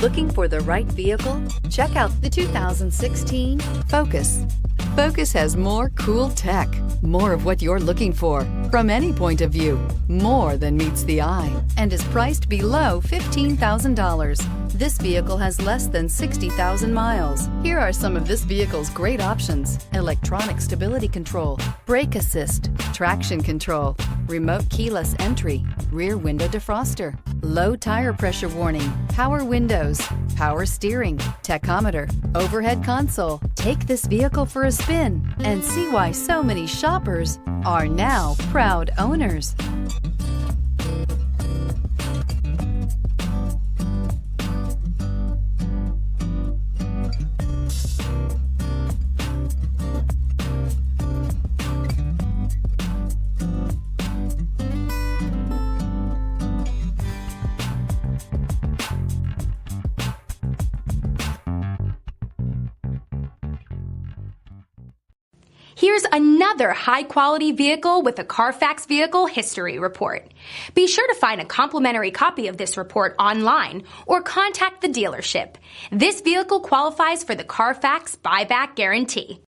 Looking for the right vehicle? Check out the 2016 Focus. Focus has more cool tech, more of what you're looking for from any point of view, more than meets the eye, and is priced below $15,000. This vehicle has less than 60,000 miles. Here are some of this vehicle's great options: electronic stability control, brake assist, traction control, remote keyless entry, rear window defroster, low tire pressure warning, power windows, power steering, tachometer, overhead console. Take this vehicle for a spin and see why so many shoppers are now proud owners. Here's another high-quality vehicle with a Carfax Vehicle History Report. Be sure to find a complimentary copy of this report online or contact the dealership. This vehicle qualifies for the Carfax Buyback Guarantee.